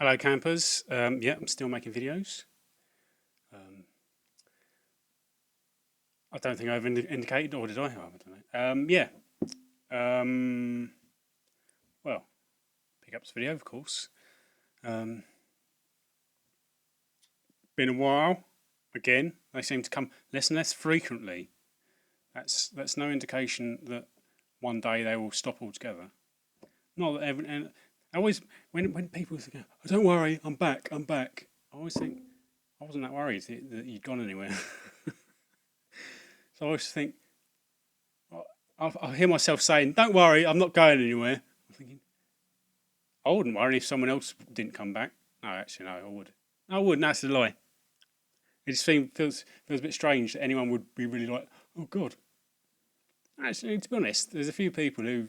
Hello, campers. Yeah, I'm still making videos. Um, I don't think I've indicated, or did I? Oh, I don't know. Yeah. Um, well, pickups video, of course. Um, been a while. Again, they seem to come less and less frequently. That's no indication that one day they will stop altogether. Not that every, and I always when people think, "Oh, don't worry, I'm back, I'm back." I always think I wasn't that worried that you'd gone anywhere. So I always think I hear myself saying, "Don't worry, I'm not going anywhere." I'm thinking, I wouldn't worry if someone else didn't come back. No, actually, no, I would. I wouldn't. That's a lie. It just feels a bit strange that anyone would be really like, "Oh God." Actually, to be honest, there's a few people who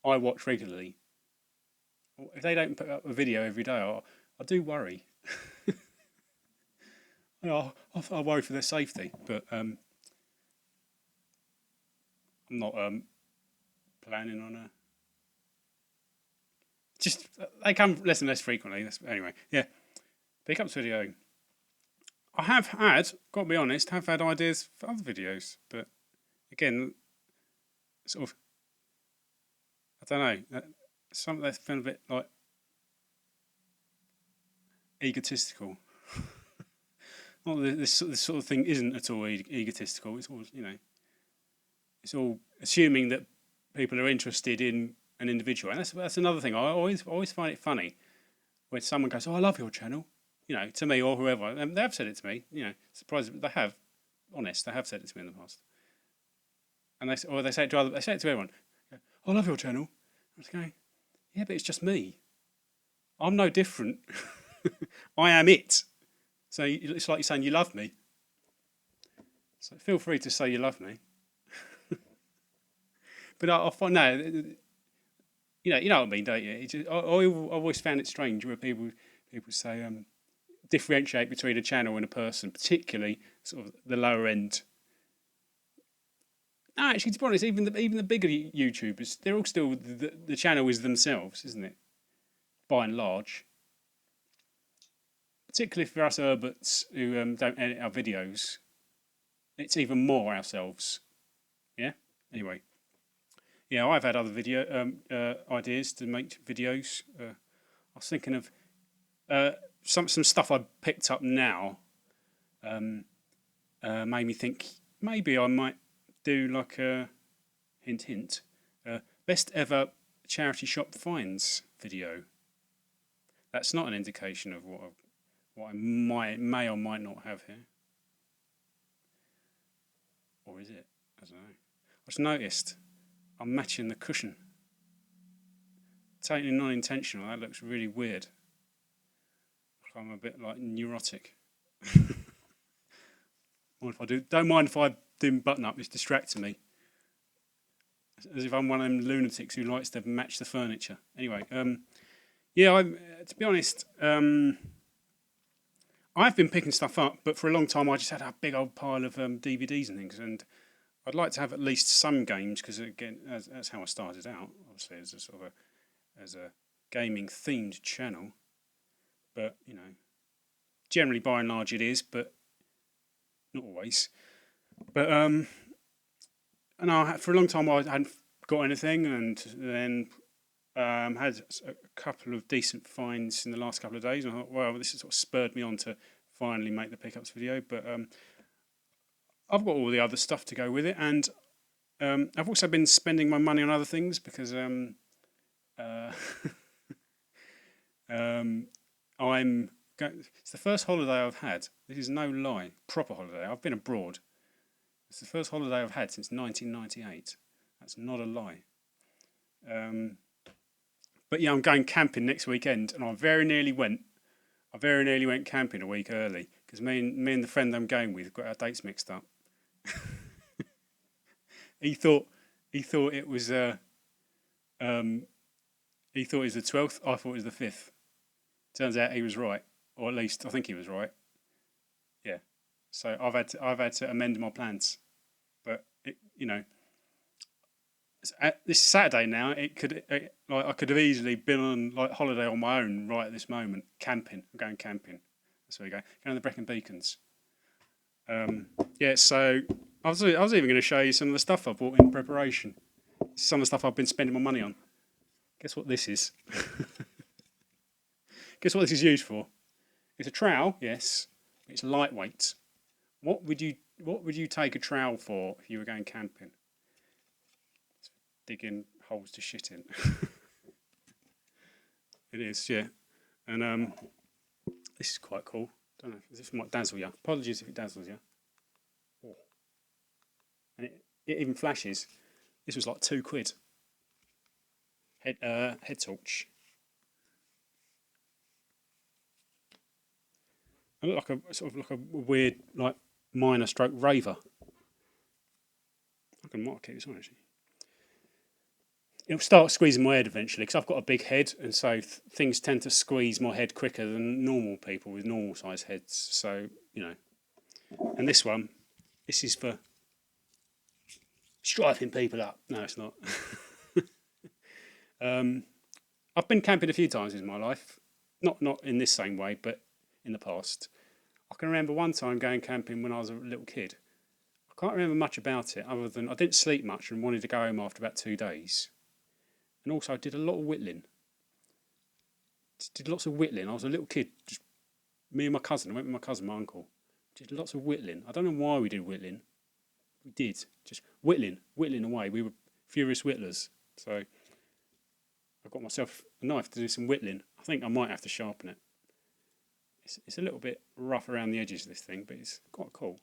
I watch regularly. If they don't put up a video every day, I do worry. I worry for their safety, but I'm not planning on a. Just they come less and less frequently. Anyway, yeah. Pickups video. I have had, got to be honest, have had ideas for other videos, but again, sort of, I don't know. Some they feel a bit like egotistical. Not that this sort of thing isn't at all egotistical. It's all it's all assuming that people are interested in an individual, and that's another thing. I always find it funny when someone goes, "Oh, I love your channel," to me or whoever, and they have said it to me. Surprised they have. Honest, they have said it to me in the past, and they say it to they say it to everyone. "Oh, I love your channel." I was going, "Yeah, but it's just me. I'm no different. I am it." So it's like you're saying you love me. So feel free to say you love me. But I find no, you know what I mean, don't you? I always found it strange where people say differentiate between a channel and a person, particularly sort of the lower end. No, actually, to be honest, even the bigger YouTubers, they're all still the channel is themselves, isn't it? By and large, particularly for us Herberts who don't edit our videos, it's even more ourselves. Yeah. Anyway, yeah, I've had other video ideas to make videos. I was thinking of uh, some stuff I picked up now. Um, Made me think maybe I might do like a hint hint best ever charity shop finds video. That's not an indication of what I may or might not have here, or is it? I don't know. I just noticed I'm matching the cushion. Totally non-intentional. That looks really weird. I'm a bit like neurotic. Mind if I do? Don't mind if I do button up. It's distracting me. As if I'm one of them lunatics who likes to match the furniture. Anyway, yeah. To be honest, I've been picking stuff up, but for a long time I just had a big old pile of DVDs and things, and I'd like to have at least some games because again, that's how I started out. Obviously, as a sort of as a gaming themed channel, but generally by and large it is, but not always. But and for a long time I hadn't got anything, and then had a couple of decent finds in the last couple of days, and I thought, well, this has sort of spurred me on to finally make the pickups video. But I've got all the other stuff to go with it, and I've also been spending my money on other things because uh, it's the first holiday I've had. This is no lie, proper holiday. I've been abroad. It's the first holiday I've had since 1998. That's not a lie. But yeah, I'm going camping next weekend, and I very nearly went. I very nearly went camping a week early because me and the friend I'm going with got our dates mixed up. He thought he thought it was um, he thought it was the 12th. I thought it was the 5th. Turns out he was right, or at least I think he was right. Yeah. So I've had to amend my plans, but This Saturday now, like I could have easily been on like holiday on my own right at this moment, camping. I'm going camping. That's where we go. Going to the Brecon Beacons. Yeah, so I was even going to show you some of the stuff I bought in preparation. Some of the stuff I've been spending my money on. Guess what this is? Guess what this is used for? It's a trowel, yes. It's lightweight. What would you take a trowel for if you were going camping? Digging holes to shit in. It is, yeah. And this is quite cool. Don't know if this might dazzle you. Apologies if it dazzles you. Oh. And it even flashes. This was like £2. Head torch. I look like a sort of like a weird like minor stroke raver. I can mark this on actually. It'll start squeezing my head eventually because I've got a big head, and so things tend to squeeze my head quicker than normal people with normal size heads. So and this is for striping people up. No, it's not. I've been camping a few times in my life, not in this same way, but in the past. I can remember one time going camping when I was a little kid. I can't remember much about it other than I didn't sleep much and wanted to go home after about 2 days. And also I did a lot of whittling. Did lots of whittling. I was a little kid, just me and my cousin. I went with my cousin, my uncle. Did lots of whittling. I don't know why we did whittling. We did. Just whittling away. We were furious whittlers. So I got myself a knife to do some whittling. I think I might have to sharpen it. It's a little bit rough around the edges of this thing, but it's quite cool,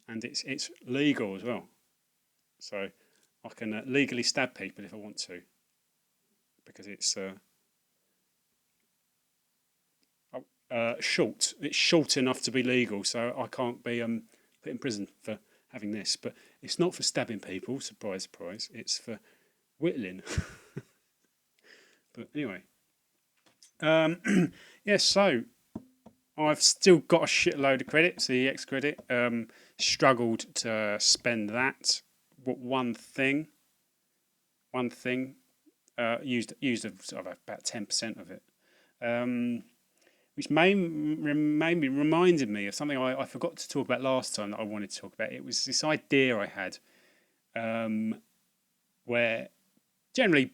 And it's legal as well, so I can legally stab people if I want to, because it's short. It's short enough to be legal, so I can't be put in prison for having this. But it's not for stabbing people. Surprise, surprise. It's for whittling. But anyway. Yeah, so I've still got a shitload of credit, CEX credit. Struggled to spend that. But one thing, used sort of about 10% of it, which reminded me of something I forgot to talk about last time that I wanted to talk about. It was this idea I had, where generally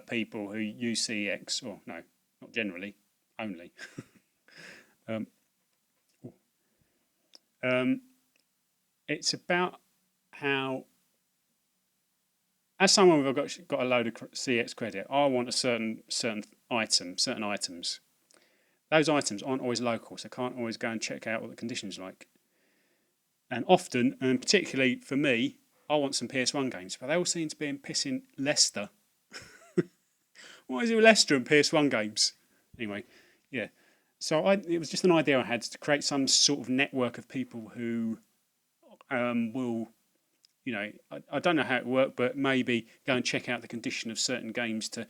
people who use CEX, or no, not generally, only. It's about how, as someone who's got a load of CX credit, I want a certain items. Those items aren't always local, so I can't always go and check out what the conditions are like. And often, and particularly for me, I want some PS1 games, but they all seem to be in pissing Leicester. What is it with Leicester and PS1 games? Anyway, yeah. So it was just an idea I had to create some sort of network of people who will, I don't know how it worked, but maybe go and check out the condition of certain games to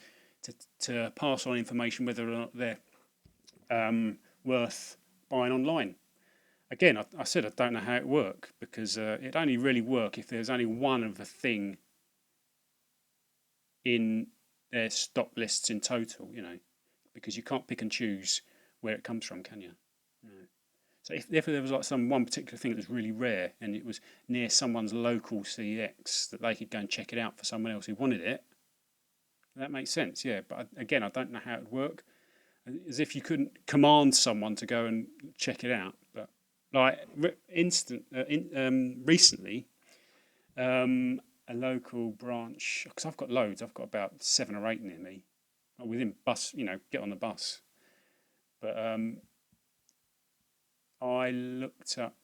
pass on information whether or not they're worth buying online. Again, I said I don't know how it works because it only really work if there's only one of a thing in their stock lists in total, because you can't pick and choose where it comes from, can you? So if there was like some one particular thing that was really rare and it was near someone's local CX, that they could go and check it out for someone else who wanted it, that makes sense, yeah. But again, I don't know how it would work. As if you couldn't command someone to go and check it out. But like recently, a local branch, because I've got loads. I've got about 7 or 8 near me. Within bus, get on the bus. But I looked up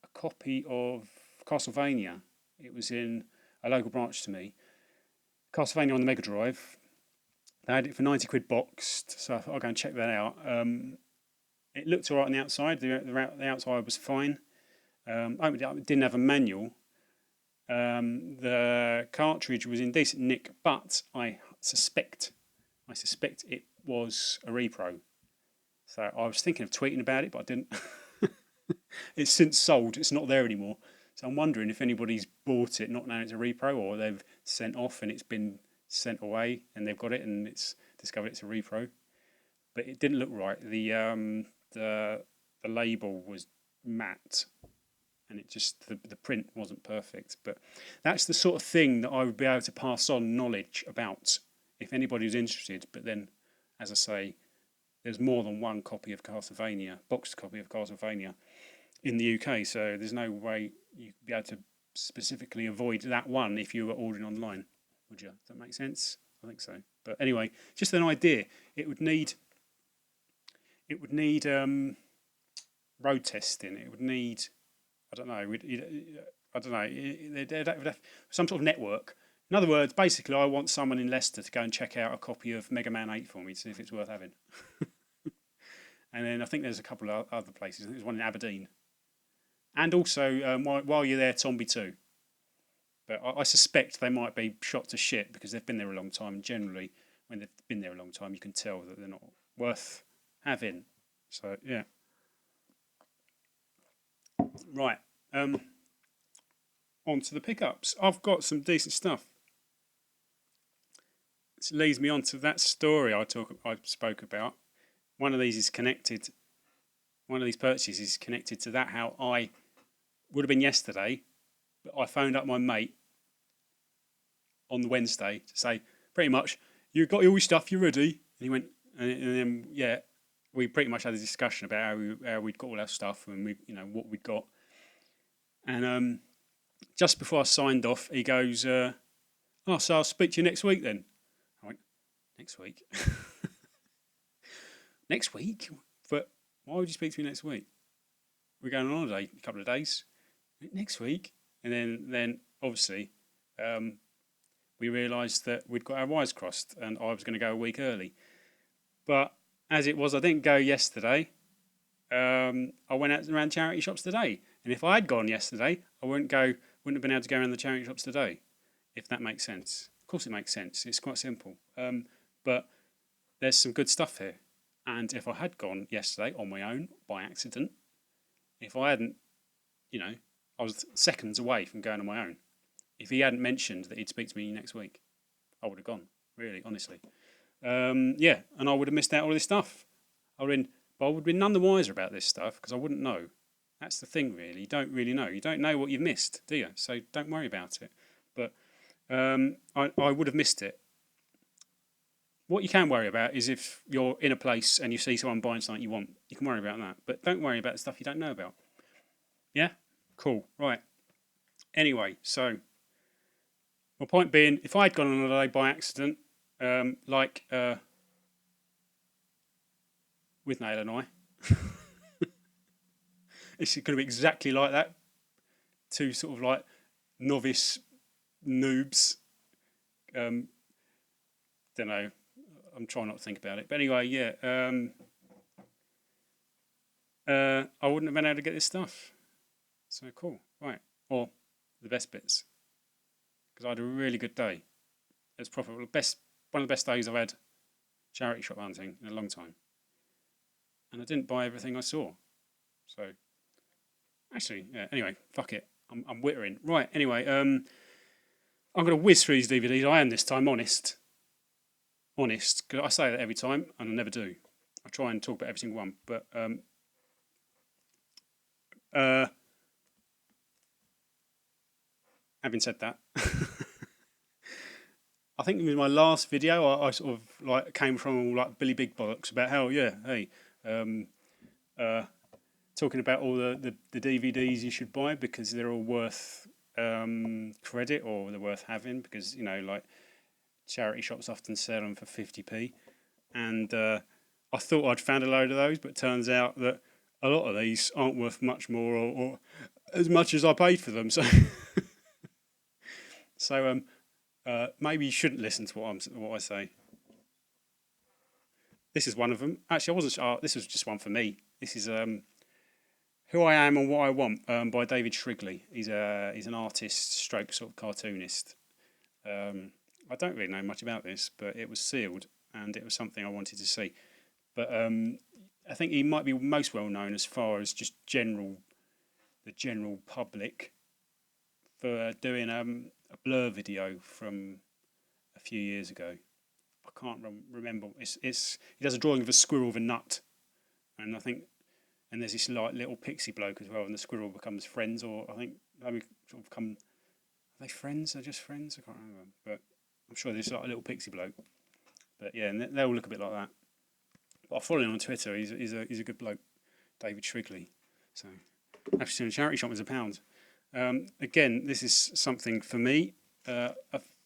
a copy of Castlevania. It was in a local branch to me. Castlevania on the Mega Drive. They had it for £90 boxed, so I thought I'll go and check that out. It looked all right on the outside. The outside was fine. It didn't have a manual. The cartridge was in decent nick, but I suspect it was a repro. So I was thinking of tweeting about it, but I didn't. It's since sold. It's not there anymore. So I'm wondering if anybody's bought it not knowing it's a repro, or they've sent off and it's been sent away and they've got it and it's discovered it's a repro. But it didn't look right. The label was matte, and it just the print wasn't perfect. But that's the sort of thing that I would be able to pass on knowledge about if anybody was interested. But then, as I say, there's more than one copy of Castlevania, boxed copy of Castlevania, in the UK. So there's no way you'd be able to specifically avoid that one if you were ordering online, would you? Does that make sense? I think so. But anyway, just an idea. It would need road testing. It would need, I don't know, they'd have some sort of network. In other words, basically, I want someone in Leicester to go and check out a copy of Mega Man 8 for me to see if it's worth having. And then I think there's a couple of other places. There's one in Aberdeen. And also, while you're there, Tomby 2. But I suspect they might be shot to shit because they've been there a long time. And generally, when they've been there a long time, you can tell that they're not worth having. So, yeah. Right. On to the pickups. I've got some decent stuff. This leads me on to that story I spoke about. One of these is connected. One of these purchases is connected to that. How I would have been yesterday, but I phoned up my mate on the Wednesday to say, pretty much, you got all your stuff, you ready? And he went, and then yeah, we pretty much had a discussion about how we'd got all our stuff and what we'd got. And just before I signed off, he goes, so I'll speak to you next week then. I went, next week? Next week? But why would you speak to me next week? We're going on holiday a couple of days. Next week? And then obviously, we realised that we'd got our wires crossed and I was going to go a week early. But as it was, I didn't go yesterday. I went out around charity shops today. And if I had gone yesterday, I wouldn't have been able to go around the charity shops today, if that makes sense. Of course it makes sense. It's quite simple. But there's some good stuff here. And if I had gone yesterday on my own, by accident, if I hadn't, I was seconds away from going on my own. If he hadn't mentioned that he'd speak to me next week, I would have gone, really, honestly. Yeah, and I would have missed out all this stuff. But I would have been none the wiser about this stuff because I wouldn't know. That's the thing, really. You don't really know. You don't know what you've missed, do you? So don't worry about it. But I would have missed it. What you can worry about is if you're in a place and you see someone buying something you want, you can worry about that. But don't worry about the stuff you don't know about. Yeah? Cool. Right. Anyway, so my point being, if I'd gone on holiday by accident, with Nail and I, it's going to be exactly like that. Two sort of like novice noobs. Don't know. I'm trying not to think about it. But anyway, yeah. I wouldn't have been able to get this stuff. So cool. Right. Or the best bits. Because I had a really good day. It was probably one of the best days I've had charity shop hunting in a long time. And I didn't buy everything I saw. So, actually, yeah, anyway, fuck it. I'm wittering. Right, anyway, I'm going to whiz through these DVDs. I am this time, honest. Honest, because I say that every time, and I never do. I try and talk about every single one, but having said that, I think in my last video, I sort of like came from all like Billy Big Bollocks about how talking about all the DVDs you should buy because they're all worth credit or they're worth having because like charity shops often sell them for 50p, and I thought I'd found a load of those, but it turns out that a lot of these aren't worth much more or as much as I paid for them. So, maybe you shouldn't listen to what I say. This is one of them. Actually, I wasn't sure. This was just one for me. This is Who I Am and What I Want by David Shrigley. He's an artist stroke sort of cartoonist. I don't really know much about this, but it was sealed and it was something I wanted to see. But I think he might be most well known as far as just the general public for doing a Blur video from a few years ago. I can't remember. It's he does a drawing of a squirrel with a nut, and I think and there's this like little pixie bloke as well, and the squirrel becomes friends, or I think they sort of become. Are they friends? They're just friends. I can't remember, but I'm sure there's like a little pixie bloke. But yeah, and they all look a bit like that. But I follow him on Twitter. He's a good bloke, David Shrigley. So actually, seen a charity shop was £1. Again, this is something for me. A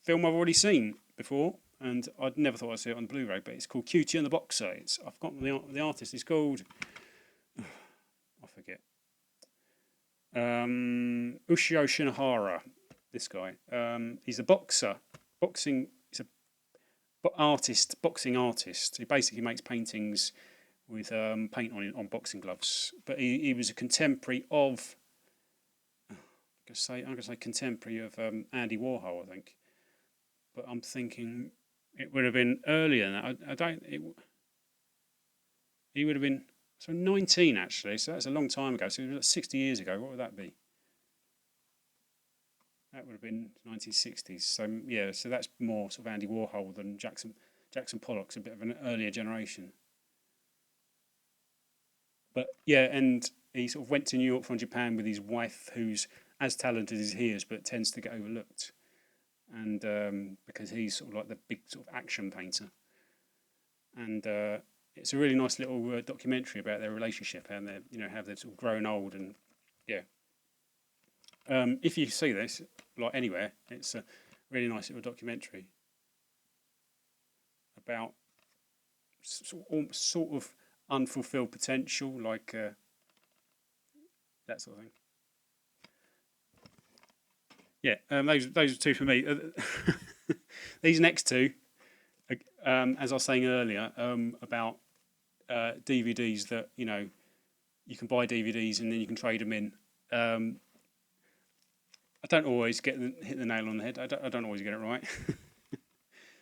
film I've already seen before, and I'd never thought I'd see it on the Blu-ray. But it's called Cutie and the Boxer. I've forgotten the artist. It's called I forget. Ushio Shinohara. This guy. He's a boxer. Boxing. He's a boxing artist. He basically makes paintings with paint on boxing gloves. But he was a contemporary of. I'm gonna say contemporary of Andy Warhol, I think. But I'm thinking it would have been earlier than that. I don't. He would have been 19 actually. So that's a long time ago. So it was 60 years ago. What would that be? That would have been 1960s. So yeah. So that's more sort of Andy Warhol than Jackson Pollock's a bit of an earlier generation. But yeah, and he sort of went to New York from Japan with his wife, who's as talented as he is, but tends to get overlooked. And because he's sort of like the big sort of action painter. And it's a really nice little documentary about their relationship and their, how they've sort of grown old and yeah. If you see this, like anywhere, it's a really nice little documentary about sort of unfulfilled potential, like that sort of thing. Yeah, those are two for me. These next two, as I was saying earlier, about DVDs that you can buy DVDs and then you can trade them in. I don't always hit the nail on the head. I don't always get it right.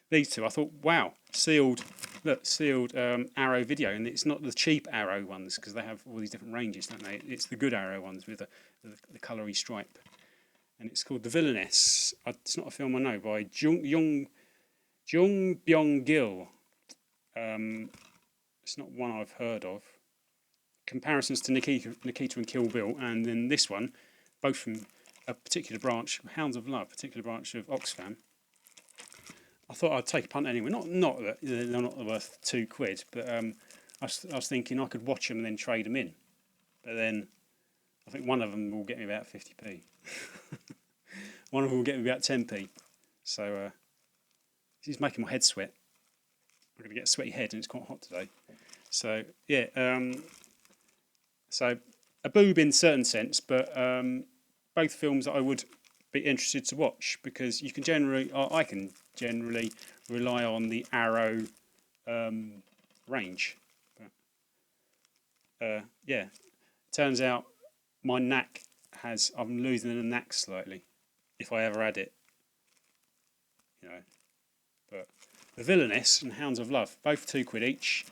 These two, I thought, wow, sealed Arrow video, and it's not the cheap Arrow ones because they have all these different ranges, don't they? It's the good Arrow ones with the coloury stripe. And it's called The Villainess. It's not a film I know, by Jung Byung-gil. It's not one I've heard of. Comparisons to Nikita and Kill Bill, and then this one, both from a particular branch, Hounds of Love, particular branch of Oxfam. I thought I'd take a punt anyway. Not that they're not worth £2, but I was thinking I could watch them and then trade them in. But then I think one of them will get me about 50p. One of them will get me about 10p. So this is making my head sweat. I'm going to get a sweaty head and it's quite hot today. So yeah, so a boob in a certain sense, but both films that I would be interested to watch because I can generally rely on the Arrow range. But, yeah, turns out my knack I'm losing the knack slightly, if I ever had it. But The Villainous and Hounds of Love, both £2 each.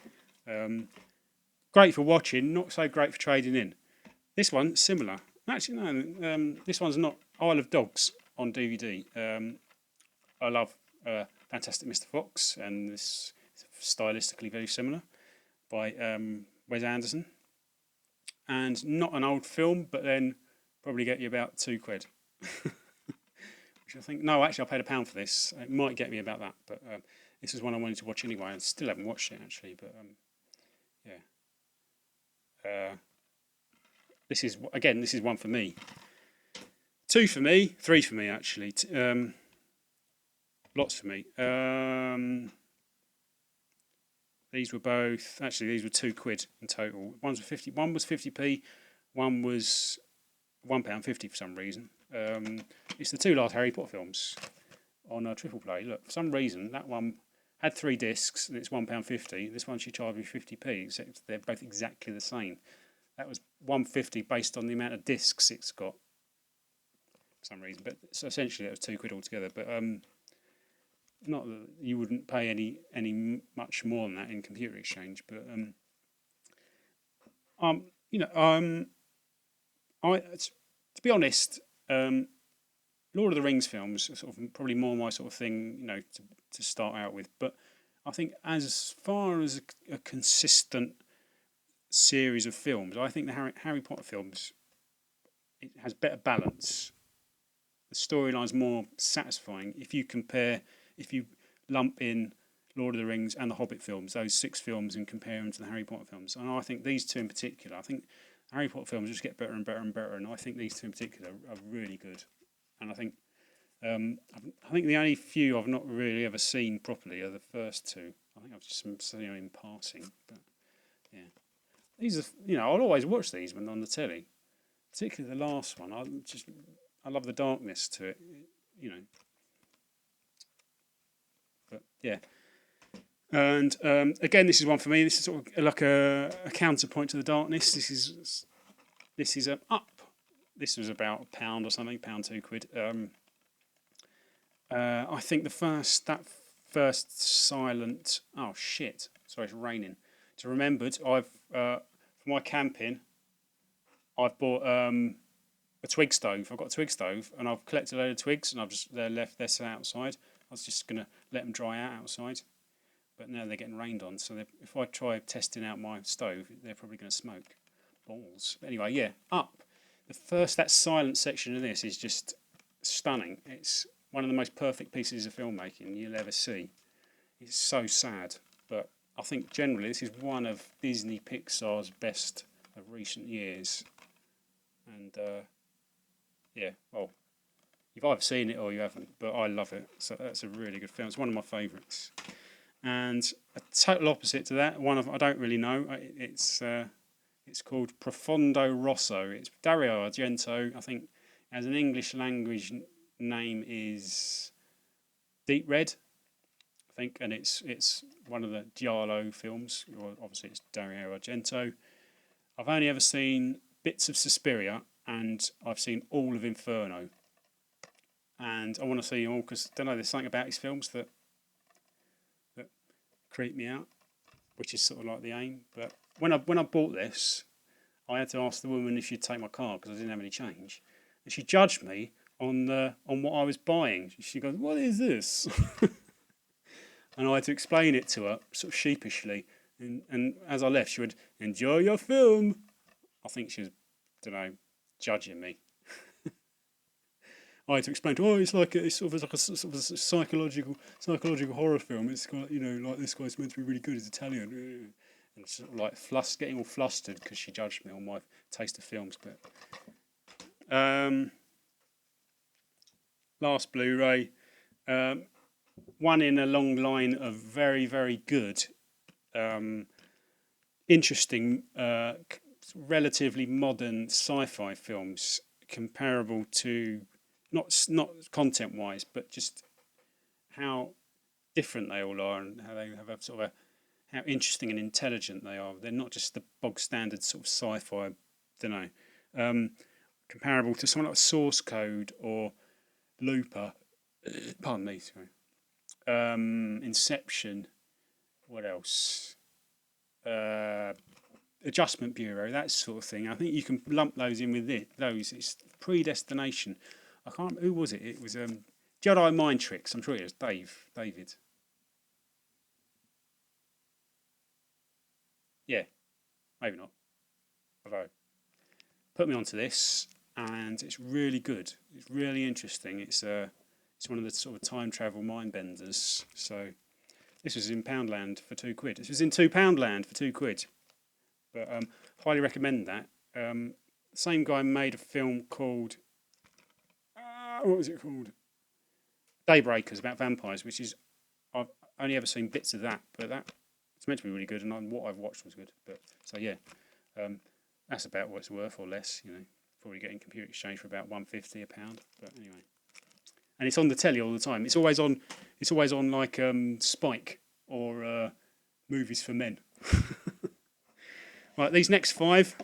Great for watching, not so great for trading in. This one, similar. Actually, no, this one's not. Isle of Dogs on DVD. I love Fantastic Mr. Fox, and this is stylistically very similar by Wes Anderson. And not an old film, but then probably get you about £2. Which I think, no, actually I paid £1 for this. It might get me about that, but this is one I wanted to watch anyway. I still haven't watched it actually, but yeah. This is one for me. 2 for me, 3 for me actually. Lots for me. These were £2 in total. One was 50p, one was £1.50 for some reason. It's the 2 last Harry Potter films on a triple play. Look, for some reason that one had 3 discs and it's £1.50. This one she charged me 50p, except they're both exactly the same. That was £1.50 based on the amount of discs it's got for some reason. But so essentially that was £2 altogether. But not that you wouldn't pay any much more than that in computer exchange. But to be honest, Lord of the Rings films are sort of probably more my sort of thing, to start out with. But I think as far as a consistent series of films, I think the Harry Potter films, it has better balance. The storyline's more satisfying if you lump in Lord of the Rings and the Hobbit films, those 6 films, and compare them to the Harry Potter films. And I think these two in particular, I think Harry Potter films just get better and better and better, and I think these two in particular are really good. And I think the only few I've not really ever seen properly are the first two. I think I've just seen them in passing, but yeah, these are I'll always watch these when on the telly, particularly the last one. I love the darkness to it, you know. But yeah, and again, this is one for me. This is sort of like a counterpoint to the darkness. This is Up. This was about £1 or something, £2. I think that first silent. Oh shit! Sorry, it's raining. So remembered, I've for my camping, I've bought a twig stove. I've got a twig stove, and I've collected a load of twigs, and they're left there sat outside. I was just gonna let them dry out outside, but now they're getting rained on. So if I try testing out my stove, they're probably going to smoke balls. But anyway, yeah, Up. That silent section of this is just stunning. It's one of the most perfect pieces of filmmaking you'll ever see. It's so sad, but I think generally this is one of Disney Pixar's best of recent years. And yeah, well, you've either seen it or you haven't, but I love it. So that's a really good film. It's one of my favourites. And a total opposite to that, I don't really know. It's called Profundo Rosso. It's Dario Argento. I think as an English language name is Deep Red, I think, and it's one of the Giallo films. Well, obviously, it's Dario Argento. I've only ever seen bits of Suspiria, and I've seen all of Inferno. And I want to see them all because I don't know. There's something about his films that creep me out, which is sort of like the aim. But when I bought this, I had to ask the woman if she'd take my card because I didn't have any change, and she judged me on what I was buying. She goes, "What is this?" And I had to explain it to her, sort of sheepishly. And as I left, she would enjoy your film. I think she was, judging me. I had to explain to her, it's sort of like a psychological horror film. It's got, like this guy's meant to be really good. He's Italian, and sort of like getting all flustered because she judged me on my taste of films. But last Blu-ray, one in a long line of very, very good, interesting, relatively modern sci-fi films, comparable to not content-wise, but just how different they all are and how they have a sort of how interesting and intelligent they are. They're not just the bog standard sort of sci-fi, comparable to something like Source Code or Looper. Pardon me, sorry. Inception. What else? Adjustment Bureau, that sort of thing. I think you can lump those in with those. It's Predestination. Who was it? It was Jedi Mind Tricks. I'm sure it was David. Yeah, maybe not. Although, put me onto this, and it's really good. It's really interesting. It's one of the sort of time travel mind benders. So this was in Poundland for £2. This was in £2 for £2. But highly recommend that. Same guy made a film called what was it called? Daybreakers, about vampires, which is I've only ever seen bits of that, but it's meant to be really good, and what I've watched was good. But so yeah, that's about what it's worth or less. Probably getting computer exchange for about £1.50 a pound. But anyway, and it's on the telly all the time. It's always on. It's always on like Spike or Movies for Men. Right, these next 5,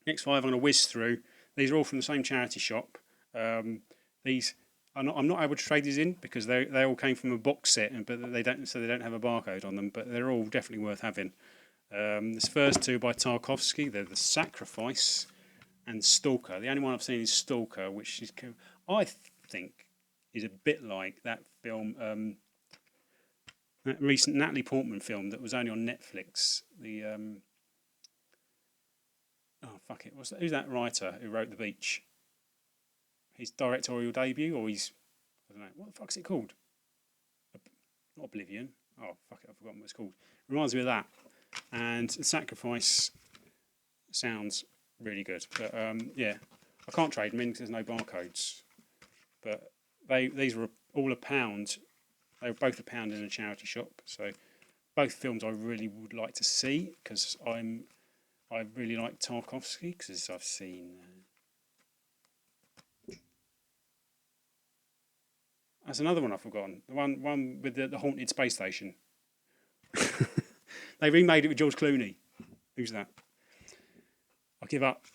Next 5 I'm going to whiz through. These are all from the same charity shop. These I'm not able to trade these in because they all came from a box set, but they don't have a barcode on them. But they're all definitely worth having. This first 2 by Tarkovsky. They're The Sacrifice and Stalker. The only one I've seen is Stalker, which is I think is a bit like that film, that recent Natalie Portman film that was only on Netflix. The oh fuck it, who's that writer who wrote The Beach? His directorial debut, or his, I don't know, what the fuck's it called? Not Oblivion. Oh fuck it, I've forgotten what it's called. Reminds me of that. And The Sacrifice sounds really good, but yeah, I can't trade them in because there's no barcodes. But these were all £1. They were both £1 in a charity shop. So both films I really would like to see because I really like Tarkovsky because I've seen. That's another one I've forgotten. The one with the haunted space station. They remade it with George Clooney. Who's that? I'll give up.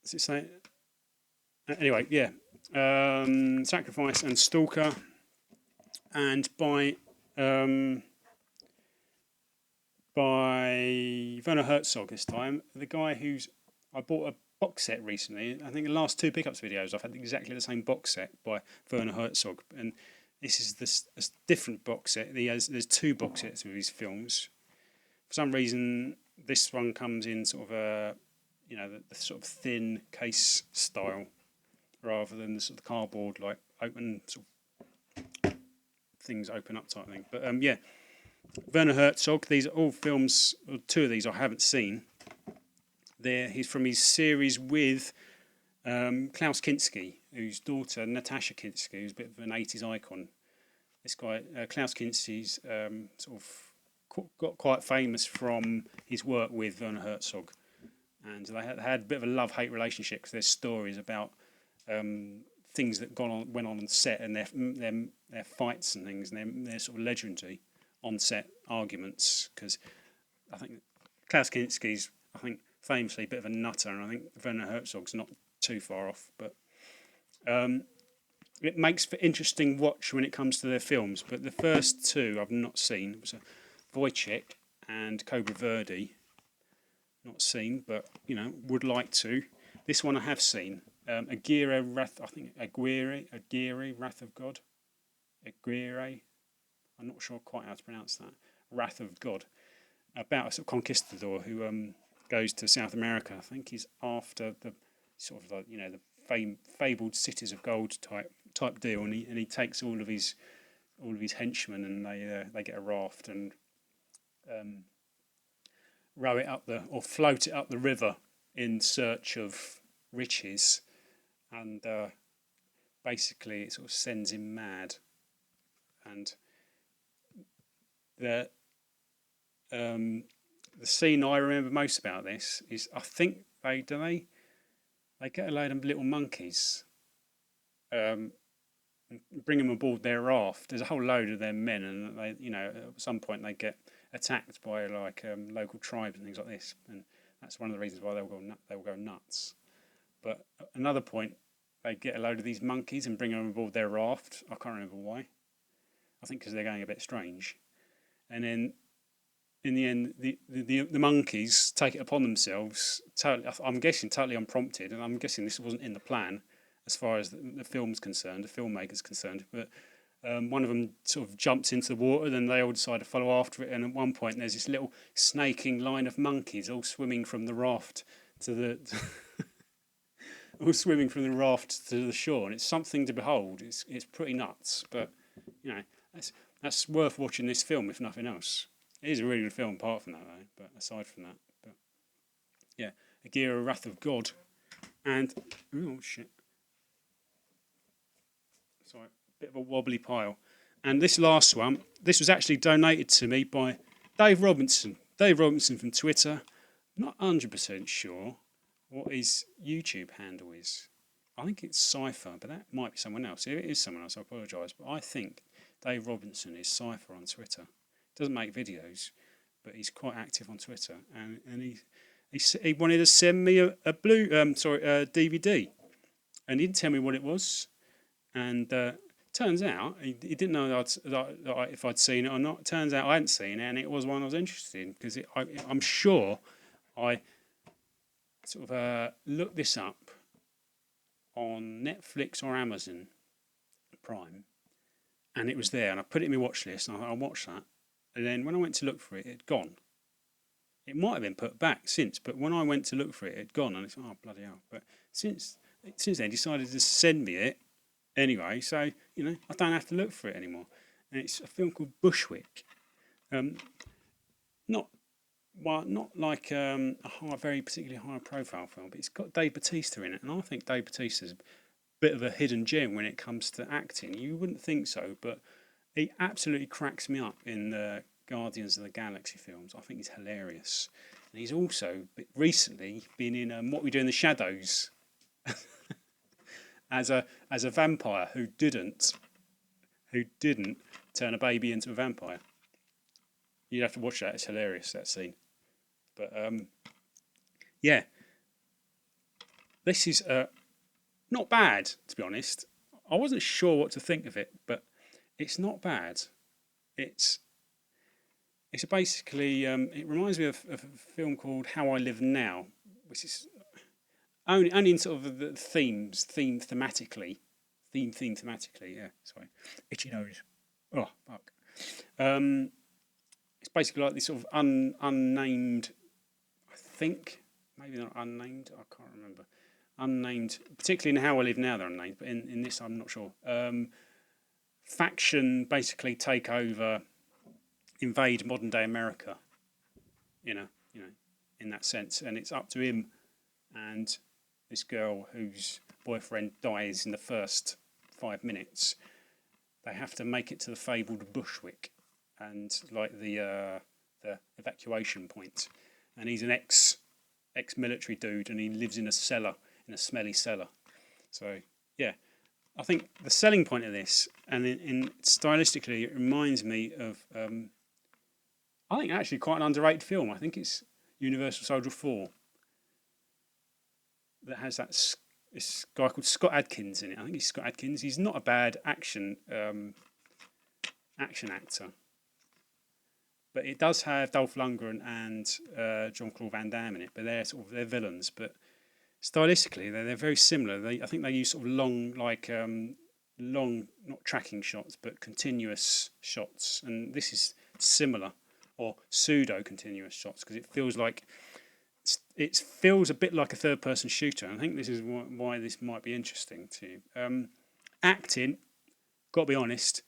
Does it say? Anyway, yeah. Sacrifice and Stalker, and by Werner Herzog this time. The guy I bought a box set recently. I think the last 2 pickups videos I've had exactly the same box set by Werner Herzog, and this is this different box set. There's 2 box sets of his films. For some reason, this one comes in sort of a the sort of thin case style, rather than the sort of cardboard like open sort of things open up type thing. But yeah, Werner Herzog. These are all films. 2 of these I haven't seen. He's from his series with Klaus Kinski, whose daughter Natasha Kinski, who's a bit of an 80s icon. This guy Klaus Kinski's sort of got quite famous from his work with Werner Herzog, and they had a bit of a love-hate relationship because there's stories about things that went on set and their fights and things, and their sort of legendary on-set arguments. Because I think Klaus Kinski's famously a bit of a nutter, and I think Werner Herzog's not too far off. But it makes for interesting watch when it comes to their films. But the first 2 I've not seen. It was Wojciech and Cobra Verde. Not seen, but would like to. This one I have seen. Aguirre, Wrath of God. Aguirre. I'm not sure quite how to pronounce that. Wrath of God. About a sort of conquistador who goes to South America. I think he's after the sort of the fabled cities of gold type deal, and he takes all of his henchmen, and they get a raft and row it up or float it up the river in search of riches, and basically it sort of sends him mad. And the scene I remember most about this is, I think they get a load of little monkeys, bring them aboard their raft. There's a whole load of their men, and they, at some point they get attacked by local tribes and things like this, and that's one of the reasons why they will go nuts. But at another point, they get a load of these monkeys and bring them aboard their raft. I can't remember why. I think because they're going a bit strange, and then in the end, the monkeys take it upon themselves. I'm guessing totally unprompted, and I'm guessing this wasn't in the plan as far as the film's concerned, the filmmaker's concerned. But one of them sort of jumps into the water, then they all decide to follow after it. And at one point, there's this little snaking line of monkeys all swimming from the raft to the all swimming from the raft to the shore, and it's something to behold. It's pretty nuts, but that's worth watching this film if nothing else. It is a really good film apart from that, though. But aside from that, but yeah, Aguirre, Wrath of God, and oh shit, sorry, bit of a wobbly pile. And this last one, this was actually donated to me by Dave Robinson. Dave Robinson from Twitter. Not 100% sure what his YouTube handle is. I think it's Cypher, but that might be someone else. If it is someone else, I apologise. But I think Dave Robinson is Cypher on Twitter. Doesn't make videos, but he's quite active on Twitter. And he wanted to send me a DVD, and he didn't tell me what it was. And turns out he didn't know if I'd seen it or not. Turns out I hadn't seen it, and it was one I was interested in because I'm sure I sort of looked this up on Netflix or Amazon Prime, and it was there, and I put it in my watch list, and I watched that, and then when I went to look for it, it had gone. It might have been put back since, but when I went to look for it, it had gone, and it's oh bloody hell! But since then, decided to send me it anyway, so I don't have to look for it anymore. And it's a film called Bushwick. Not not like very particularly high profile film, but it's got Dave Bautista in it, and I think Dave Bautista's a bit of a hidden gem when it comes to acting. You wouldn't think so, but he absolutely cracks me up in the Guardians of the Galaxy films. I think he's hilarious, and he's also recently been in What We Do in the Shadows as a vampire who didn't turn a baby into a vampire. You'd have to watch that. It's hilarious, that scene. But yeah, this is not bad, to be honest. I wasn't sure what to think of it, but it's not bad. It's basically it reminds me of a film called How I Live Now, which is only in sort of the thematically. Yeah, sorry, itchy nose. Oh fuck. It's basically like this sort of unnamed. I think maybe not unnamed. I can't remember. Unnamed, particularly in How I Live Now, they're unnamed, but in this, I'm not sure. Faction basically take over, invade modern day America. In that sense, and it's up to him and this girl whose boyfriend dies in the first 5 minutes. They have to make it to the fabled Bushwick, and like the evacuation point. And he's an ex-military dude, and he lives in a cellar, in a smelly cellar. So yeah, I think the selling point of this, and in stylistically, it reminds me of I think actually quite an underrated film. I think it's Universal Soldier 4 that has this guy called Scott Adkins in it. I think he's Scott Adkins. He's not a bad action actor, but it does have Dolph Lundgren and Jean-Claude Van Damme in it. But they're villains. But stylistically, they're very similar. I think they use sort of long not tracking shots, but continuous shots, and this is similar or pseudo continuous shots because it feels a bit like a third person shooter. And I think this is why this might be interesting to you. Acting, got to be honest,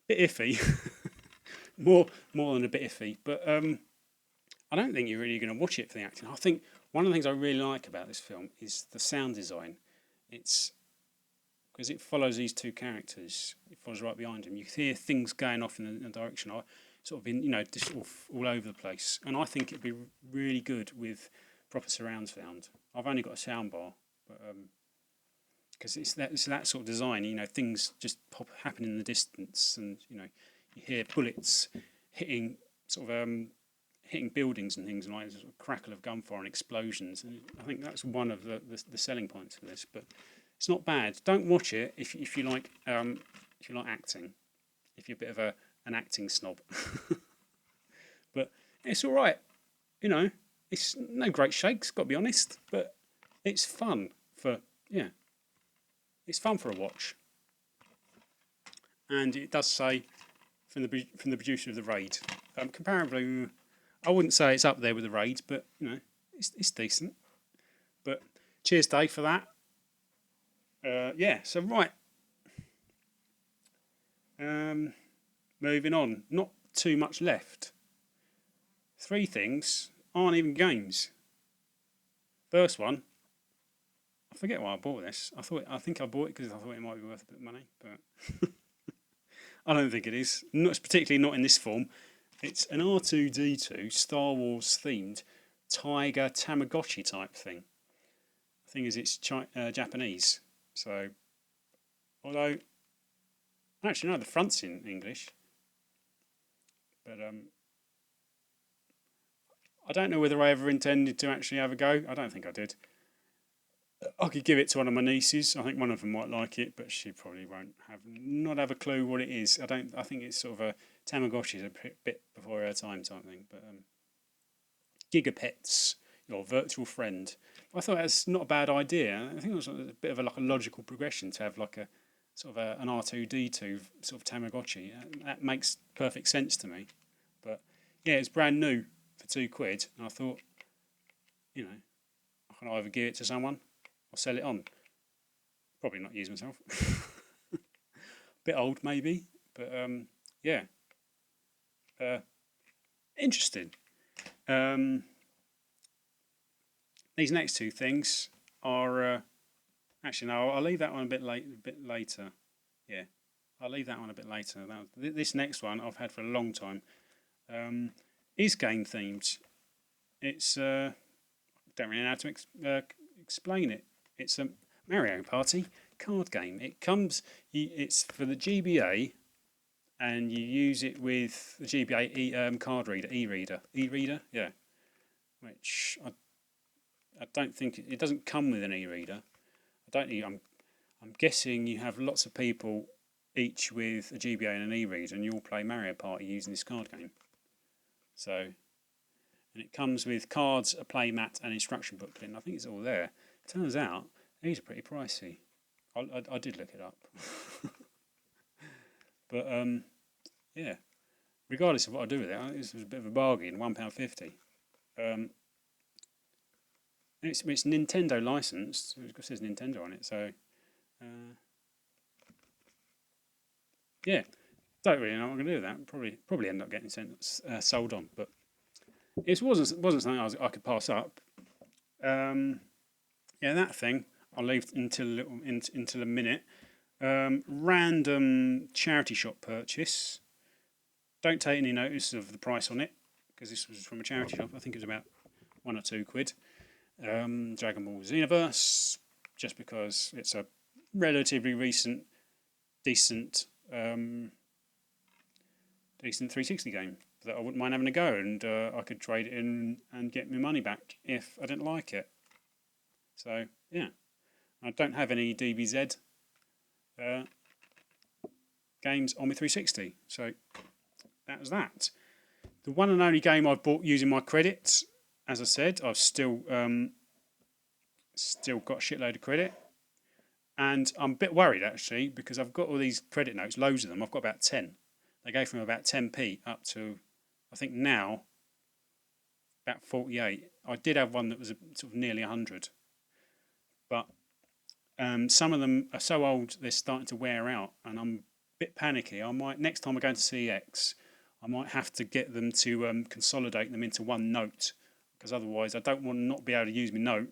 bit iffy. more than a bit iffy, but I don't think you're really going to watch it for the acting. I think one of the things I really like about this film is the sound design. It's because it follows these two characters. It follows right behind them. You hear things going off in a direction, sort of just all over the place. And I think it'd be really good with proper surround sound. I've only got a sound bar, but because it's that sort of design. Things just happen in the distance, and you hear bullets hitting hitting buildings and things, and like sort of crackle of gunfire and explosions. And I think that's one of the selling points of this. But it's not bad. Don't watch it if you like acting. If you're a bit of an acting snob, but it's all right. It's no great shakes. Got to be honest, but it's fun it's fun for a watch. And it does say from the producer of The Raid. Comparably, I wouldn't say it's up there with The Raid, but it's decent. But cheers, Dave, for that. So right. Moving on. Not too much left. 3 things aren't even games. First one, I forget why I bought this. I think I bought it because I thought it might be worth a bit of money, but I don't think it is. Particularly not in this form. It's an R2-D2 Star Wars themed tiger Tamagotchi type thing. The thing is, it's Japanese. So, although actually no, the front's in English, but I don't know whether I ever intended to actually have a go. I don't think I did. I could give it to one of my nieces. I think one of them might like it, but she probably won't have a clue what it is. I think it's sort of a Tamagotchi is a bit before her time type thing. But Gigapets or virtual friend. I thought that's not a bad idea. I think it was a bit of like a logical progression to have like a sort of an R2D2 sort of Tamagotchi. That makes perfect sense to me. But yeah, it's brand new for £2, and I thought, you know, I can either give it to someone or sell it on. Probably not use myself. Bit old maybe, but yeah, interesting. These next two things are actually no, I'll leave that one a bit later. Yeah, I'll leave that one a bit later. This next one I've had for a long time. Is game themed. It's don't really know how to explain it. It's a Mario Party card game. It comes. It's for the GBA, and you use it with the GBA card reader, e-reader, yeah. Which I don't think it doesn't come with an e-reader. I'm guessing you have lots of people, each with a GBA and an e-reader, and you all play Mario Party using this card game. So, and it comes with cards, a play mat, and instruction booklet. And I think it's all there. Turns out these are pretty pricey. I did look it up, but yeah. Regardless of what I do with it, this was a bit of a bargain. £1.50. It's Nintendo licensed. It says Nintendo on it, so yeah. Don't really know what I'm going to do with that. Probably end up getting sold on, but it wasn't something I could pass up. Yeah, that thing I'll leave until a minute. Random charity shop purchase. Don't take any notice of the price on it because this was from a charity shop. I think it was about £1 or £2. Dragon Ball Xenoverse, just because it's a relatively recent, decent 360 game that I wouldn't mind having a go, and I could trade it in and get my money back if I didn't like it. So yeah, I don't have any DBZ games on my 360, so that was that. The one and only game I've bought using my credits, as I said, I've still got a shitload of credit, and I'm a bit worried actually because I've got all these credit notes, loads of them. I've got about 10. They go from about 10p up to, I think now, about 48. I did have one that was sort of nearly 100, but some of them are so old they're starting to wear out, and I'm a bit panicky. I might, next time I go to CX, I might have to get them to consolidate them into one note, because otherwise I don't want to not be able to use my note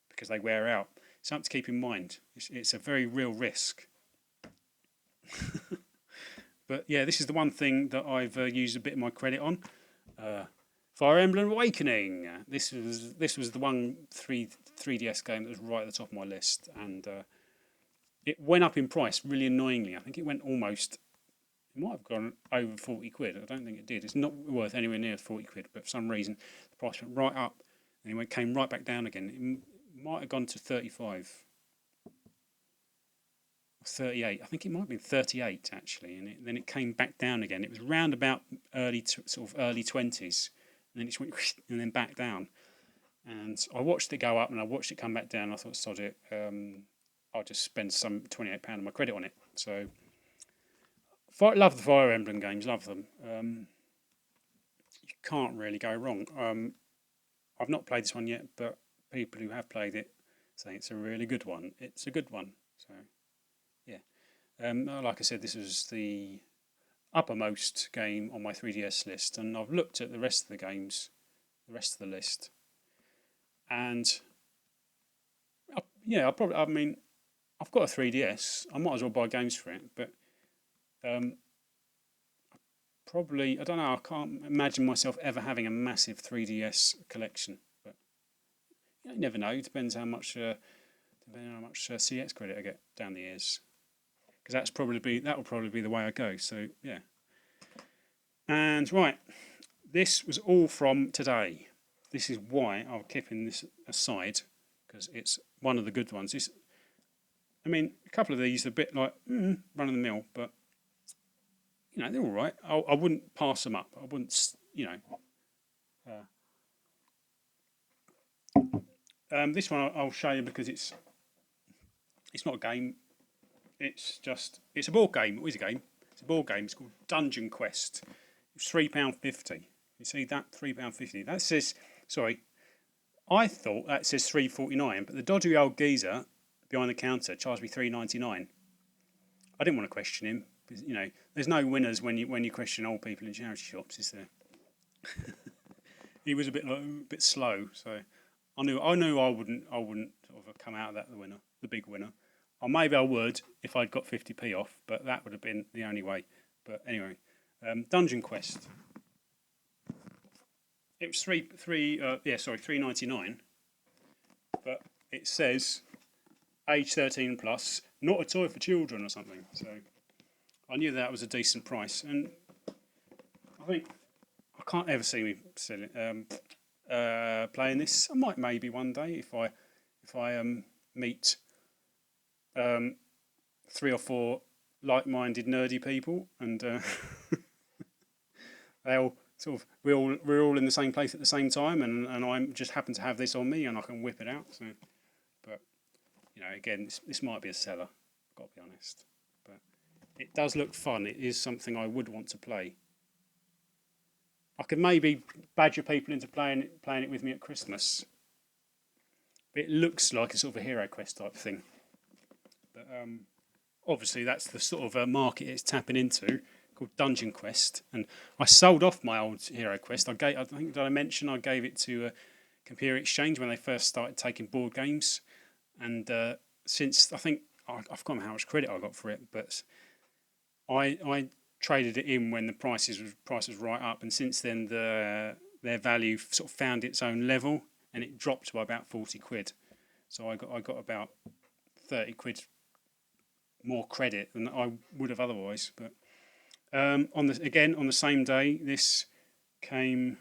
because they wear out. Something to keep in mind. It's a very real risk. But yeah, this is the one thing that I've used a bit of my credit on. Fire Emblem Awakening. This was the one 3DS game that was right at the top of my list, and it went up in price really annoyingly. I think it went almost. It might have gone over 40 quid. I don't think it did. It's not worth anywhere near 40 quid, but for some reason the price went right up and it came right back down again. It might have gone to 35. 38. I think it might have been 38 actually, and then it came back down again. It was round about early 20s, and then it went and then back down. And I watched it go up, and I watched it come back down. I thought, sod it, I'll just spend some £28 on my credit on it. So, love the Fire Emblem games, love them. You can't really go wrong. I've not played this one yet, but people who have played it say it's a really good one. It's a good one. So. Like I said, this was the uppermost game on my 3DS list, and I've looked at the rest of the games, the rest of the list, and I've got a 3DS. I might as well buy games for it, but I don't know. I can't imagine myself ever having a massive 3DS collection, but you never know. It depends how much CX credit I get down the years. Because that will probably be the way I go. So yeah. And right, this was all from today. This is why I'm keeping this aside, because it's one of the good ones. A couple of these are a bit like run of the mill, but they're all right. I wouldn't pass them up. I wouldn't, This one I'll show you because it's not a game. It's a board game. It is a game. It's a board game. It's called Dungeon Quest. It's £3.50. You see that £3.50. That says sorry. I thought that says £3.49, but the dodgy old geezer behind the counter charged me £3.99. I didn't want to question him. Because, there's no winners when you question old people in charity shops, is there? He was a bit slow, so I knew I wouldn't sort of come out of that the big winner. Or maybe I would if I'd got 50p off, but that would have been the only way. But anyway, Dungeon Quest. It was £3.99, but it says age 13 plus, not a toy for children or something. So I knew that was a decent price, and I think I can't ever see me playing this. I might maybe one day if I meet 3 or 4 like-minded nerdy people, and we're all in the same place at the same time, and I just happen to have this on me, and I can whip it out. So, but again, this might be a seller. I've got to be honest, but it does look fun. It is something I would want to play. I could maybe badger people into playing it with me at Christmas. But it looks like a sort of a Hero Quest type thing. But obviously that's the sort of market it's tapping into, called Dungeon Quest. And I sold off my old Hero Quest. I think, did I mention I gave it to Computer Exchange when they first started taking board games. And since, I think, I've forgotten how much credit I got for it, but I traded it in when the price was right up, and since then their value sort of found its own level, and it dropped by about 40 quid. So I got about 30 quid more credit than I would have otherwise. But on the same day, this came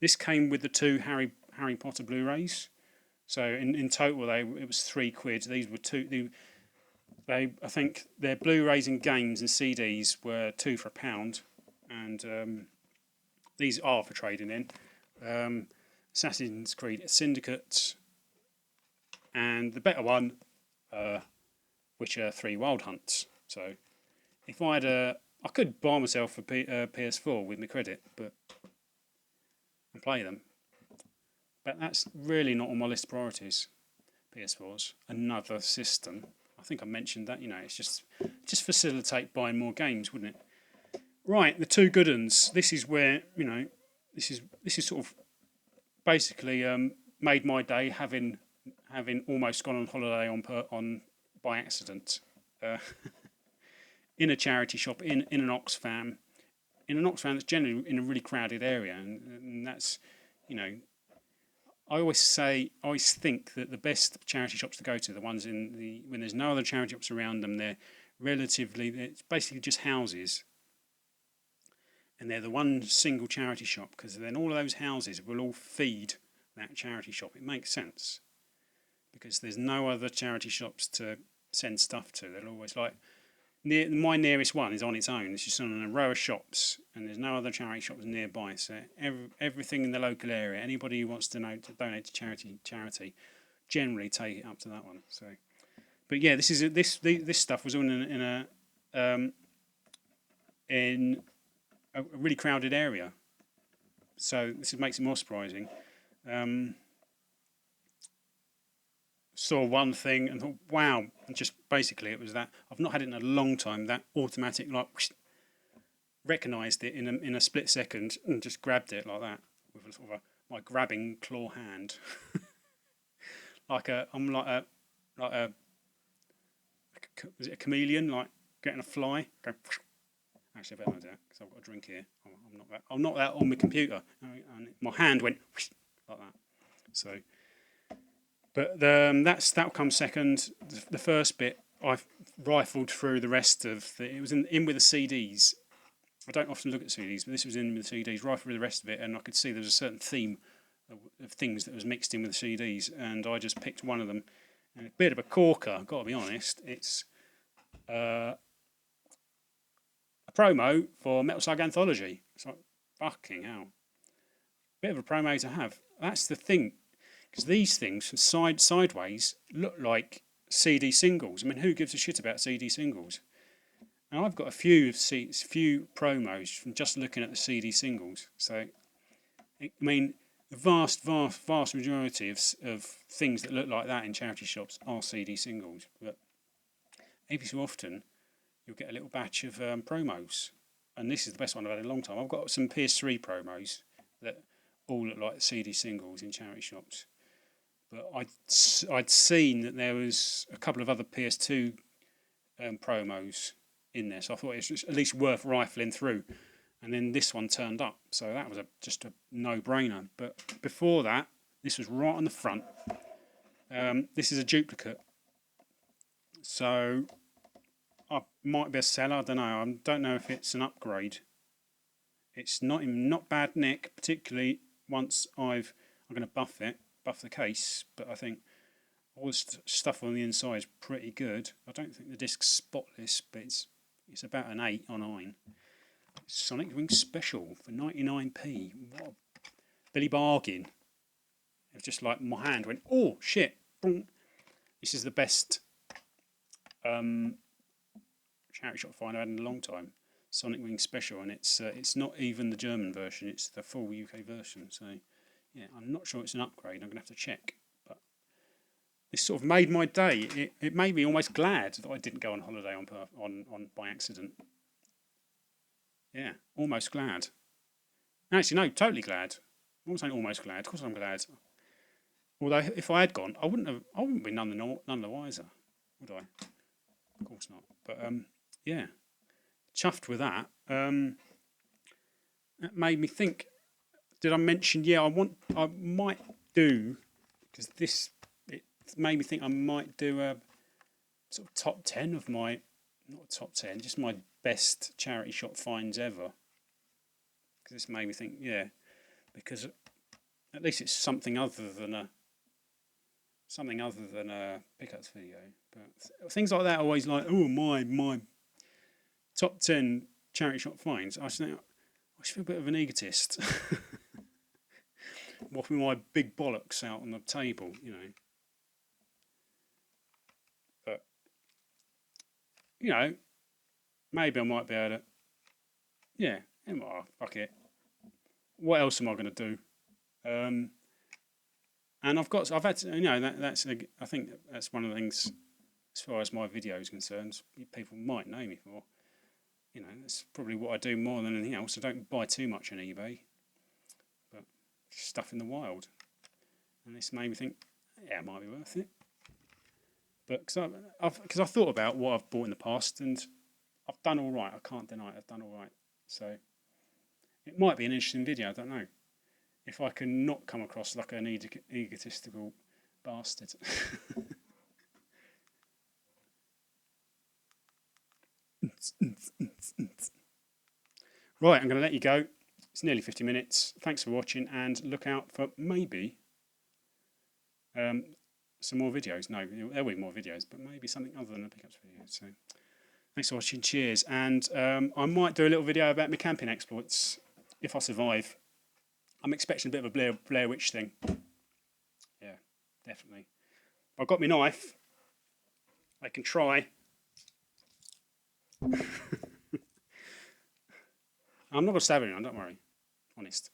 with the 2 Harry Potter Blu-rays. So in total, it was 3 quid. These were two. I think their Blu-rays and games and CDs were 2 for £1, and these are for trading in. Assassin's Creed Syndicate, and the better one, Witcher 3 Wild Hunts. So if I could buy myself a PS4 with my credit, and play them. But that's really not on my list of priorities. PS4's another system. I think I mentioned that. It's just facilitate buying more games, wouldn't it? Right, the 2 good uns. This is where this is sort of basically made my day, having almost gone on holiday on by accident in a charity shop in an Oxfam that's generally in a really crowded area, and that's I always think that the best charity shops to go to, the ones when there's no other charity shops around them, it's basically just houses. And they're the one single charity shop, because then all of those houses will all feed that charity shop. It makes sense, because there's no other charity shops to send stuff to. They're always my nearest one is on its own. It's just on a row of shops, and there's no other charity shops nearby. So everything in the local area, anybody who wants to donate to charity, generally take it up to that one. So, but yeah, this stuff was in a really crowded area. So this makes it more surprising. Saw one thing and thought, wow, and just basically it was that. I've not had it in a long time, that automatic, recognised it in a split second and just grabbed it like that with a sort of my grabbing claw hand. Is it a chameleon, like getting a fly? Go, actually, I better not do that because I've got a drink here. I'm not that on my computer, and my hand went like that. So. But that'll come second. The first bit, I rifled through the rest of it was in with the CDs. I don't often look at CDs, but this was in with the CDs. Rifled through the rest of it, and I could see there was a certain theme of things that was mixed in with the CDs, and I just picked one of them. And a bit of a corker, I've got to be honest. It's a promo for Metal Slug Anthology. It's like, fucking hell. Bit of a promo to have. That's the thing. Because these things from sideways look like CD singles. I mean, who gives a shit about CD singles? And I've got a few promos from just looking at the CD singles. So, I mean, the vast majority of things that look like that in charity shops are CD singles. But every so often, you'll get a little batch of promos. And this is the best one I've had in a long time. I've got some PS3 promos that all look like CD singles in charity shops. But I'd seen that there was a couple of other PS2 promos in there, so I thought it was at least worth rifling through. And then this one turned up, so that was just a no-brainer. But before that, this was right on the front. This is a duplicate, so I might be a seller. I don't know. I don't know if it's an upgrade. It's not bad nick, particularly once I'm going to buff the case. But I think all the stuff on the inside is pretty good. I don't think the disc's spotless, but it's about an 8 on iron. Sonic Wing Special for 99p. What a Billy bargain. It's just like my hand went, oh shit. Boom. This is the best charity shop find I've had in a long time. Sonic Wing Special, and it's not even the German version, it's the full UK version. So yeah, I'm not sure it's an upgrade. I'm gonna have to check. But this sort of made my day. It made me almost glad that I didn't go on holiday on by accident. Yeah, almost glad. Actually, no, totally glad. I'm not saying almost glad. Of course, I'm glad. Although, if I had gone, I wouldn't be none the wiser, would I? Of course not. But yeah, chuffed with that. That made me think. Did I mention? Yeah, I might do, because it made me think I might do a sort of top 10 of my, not top 10, just my best charity shop finds ever. Because this made me think, yeah, because at least it's something other than a pickups video. But things like that are always like, oh, my top 10 charity shop finds. I just feel a bit of an egotist. Whopping my big bollocks out on the table, you know. But, you know, maybe I might be able to, yeah, fuck it. What else am I going to do? And I've had, you know, I think that's one of the things, as far as my video is concerned, people might know me for. You know, that's probably what I do more than anything else. I don't buy too much on eBay, but stuff in the wild. And this made me think, yeah, it might be worth it. But because I've thought about what I've bought in the past, and I've done all right. I can't deny it. I've done all right. So it might be an interesting video. I don't know if I can not come across like an egotistical bastard. Right, I'm going to let you go. It's nearly 50 minutes. Thanks for watching, and look out for maybe some more videos. No, there will be more videos, but maybe something other than a pickups video. So thanks for watching. Cheers. And I might do a little video about my camping exploits if I survive. I'm expecting a bit of a Blair Witch thing. Yeah, definitely. I've got my knife. I can try. I'm not going to stab anyone, don't worry. Honest.